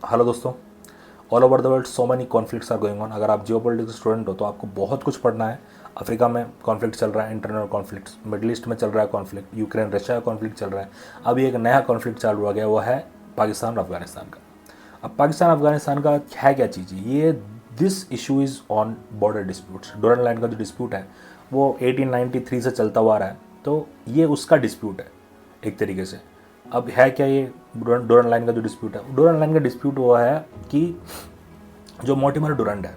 Hello दोस्तों, all over the world so many conflicts are going on. अगर आप geopolitics student हो तो आपको बहुत कुछ पढ़ना है। अफ्रीका में कॉन्फ्लिक्ट चल रहा है, इंटरनल कॉन्फ्लिक्ट्स, मिडल ईस्ट में चल रहा है कॉन्फ्लिक्ट, यूक्रेन रशिया का कॉन्फ्लिक्ट चल रहा है। अभी एक नया कॉन्फ्लिक्ट चालू हो गया, वो है पाकिस्तान और अफगानिस्तान का। अब पाकिस्तान अफगानिस्तान का है क्या चीज़, ये this issue is on border disputes. Durand line का जो डिस्प्यूट है वो 1893 से चलता हुआ आ रहा है, तो ये उसका डिस्प्यूट है एक तरीके से। अब है क्या ये डोरन लाइन का जो डिस्प्यूट है, डोरन लाइन का डिस्प्यूट वो है कि जो मोर्टिमर डुरंड है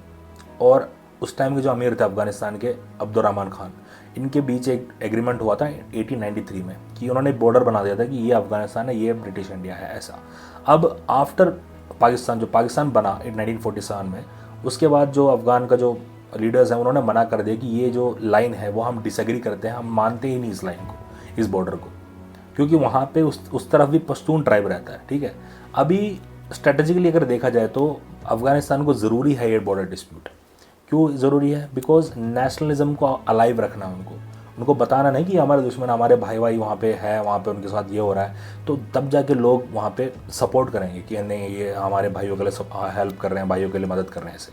और उस टाइम के जो अमीर थे अफगानिस्तान के अब्दुर्रहमान खान, इनके बीच एक एग्रीमेंट हुआ था 1893 में कि उन्होंने बॉर्डर बना दिया था कि ये अफगानिस्तान है, ये ब्रिटिश इंडिया है, ऐसा। अब आफ्टर पाकिस्तान, जो पाकिस्तान बना 1947 में, उसके बाद जो अफगान का जो लीडर्स हैं उन्होंने मना कर दिया कि ये जो लाइन है वो हम डिसएग्री करते हैं, हम मानते ही नहीं इस लाइन को, इस बॉर्डर को, क्योंकि वहाँ पे उस तरफ भी पश्तून ट्राइब रहता है। ठीक है, अभी स्ट्रेटेजिकली अगर देखा जाए तो अफगानिस्तान को ज़रूरी है ये बॉर्डर डिस्प्यूट। क्यों ज़रूरी है? बिकॉज नेशनलिज्म को अलाइव रखना है उनको बताना नहीं कि हमारे दुश्मन, हमारे भाई भाई वहाँ पे है, वहाँ पे उनके साथ ये हो रहा है, तो तब जाके लोग वहाँ पे सपोर्ट करेंगे कि नहीं ये हमारे भाइयों के लिए हेल्प कर रहे हैं, भाइयों के लिए मदद कर रहे हैं ऐसे।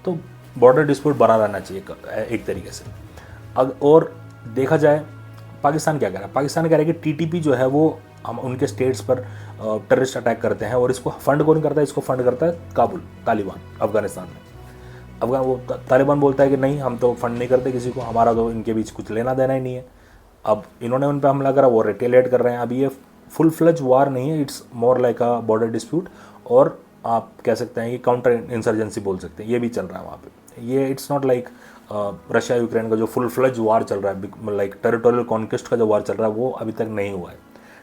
तो बॉर्डर डिस्प्यूट बना रहना चाहिए एक तरीके से। और देखा जाए पाकिस्तान क्या कह रहा है, पाकिस्तान कह रहा है कि टीटीपी जो है वो हम उनके स्टेट्स पर टेररिस्ट अटैक करते हैं, और इसको फंड कौन करता है? इसको फंड करता है काबुल, तालिबान अफगानिस्तान में। वो तालिबान बोलता है कि नहीं, हम तो फंड नहीं करते किसी को, हमारा तो इनके बीच कुछ लेना देना ही नहीं है। अब इन्होंने उन पर हमला करा, वो रिटेलिएट कर रहे हैं। अब ये फुल फ्लेज वार नहीं है, it's more like a border dispute, और आप कह सकते हैं कि काउंटर इंसर्जेंसी बोल सकते हैं, ये भी चल रहा है वहाँ पे। ये it's not like Russia Ukraine का जो फुल फ्लेज वार चल रहा है, लाइक टेरिटोरियल कॉन्क्वेस्ट का जो वार चल रहा है, वो अभी तक नहीं हुआ है।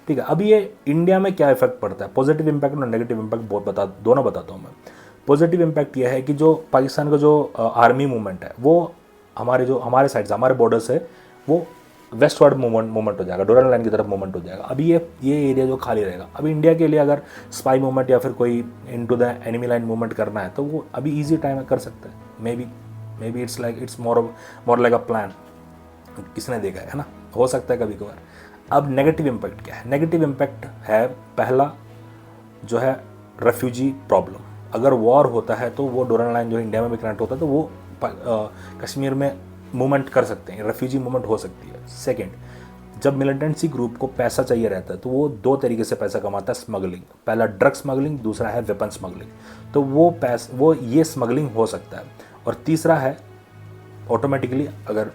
ठीक है, अभी ये इंडिया में क्या इफेक्ट पड़ता है, पॉजिटिव इम्पैक्ट और नेगेटिव इम्पैक्ट दोनों बताता हूँ मैं। पॉजिटिव इम्पैक्ट यह है कि जो पाकिस्तान का जो आर्मी मूवमेंट है वो हमारे साइड से, हमारे बॉर्डर से वो वेस्टवर्ड मूवमेंट हो जाएगा, डोरन लाइन की तरफ मूवमेंट हो जाएगा। अभी ये एरिया जो खाली रहेगा, अभी इंडिया के लिए अगर स्पाई मूवमेंट या फिर कोई into the enemy line movement करना है तो वो अभी ईजी टाइम में कर सकता है। May be it's more like a plan, किसने देखा है ना, हो सकता है कभी कभार। अब नेगेटिव इम्पैक्ट क्या है? नेगेटिव इम्पैक्ट है पहला जो है रेफ्यूजी प्रॉब्लम। अगर वॉर होता है तो वो डोरन लाइन जो इंडिया में भी कनेक्ट होता है तो वो कश्मीर में मूवमेंट कर सकते हैं, रेफ्यूजी मूवमेंट हो सकती है। सेकेंड, जब मिलिटेंसी ग्रुप को पैसा चाहिए रहता है तो वो दो तरीके से पैसा कमाता है, स्मगलिंग। पहला ड्रग स्मगलिंग, दूसरा है वेपन स्मगलिंग। तो वो ये स्मगलिंग हो सकता है। और तीसरा है ऑटोमेटिकली, अगर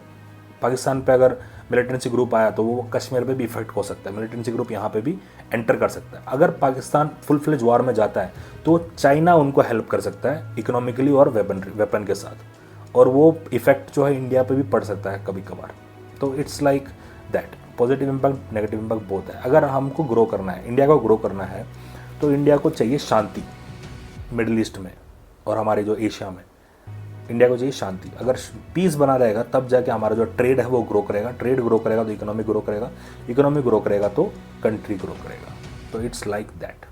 पाकिस्तान पे अगर मिलिटेंसी ग्रुप आया तो वो कश्मीर पे भी इफेक्ट हो सकता है, मिलिटेंसी ग्रुप यहाँ पे भी एंटर कर सकता है। अगर पाकिस्तान फुल फ्लेज वॉर में जाता है तो चाइना उनको हेल्प कर सकता है इकोनॉमिकली और वेपन के साथ, और वो इफेक्ट जो है इंडिया पे भी पड़ सकता है कभी कभार। तो it's like that, positive impact negative impact बहुत है। अगर हमको ग्रो करना है, इंडिया को ग्रो करना है, तो इंडिया को चाहिए शांति मिडिल ईस्ट में और हमारे जो एशिया में। इंडिया को चाहिए शांति। अगर पीस बना रहेगा तब जाके हमारा जो ट्रेड है वो ग्रो करेगा, ट्रेड ग्रो करेगा तो इकोनॉमी ग्रो करेगा, इकोनॉमी ग्रो करेगा तो कंट्री ग्रो करेगा। तो इट्स लाइक दैट।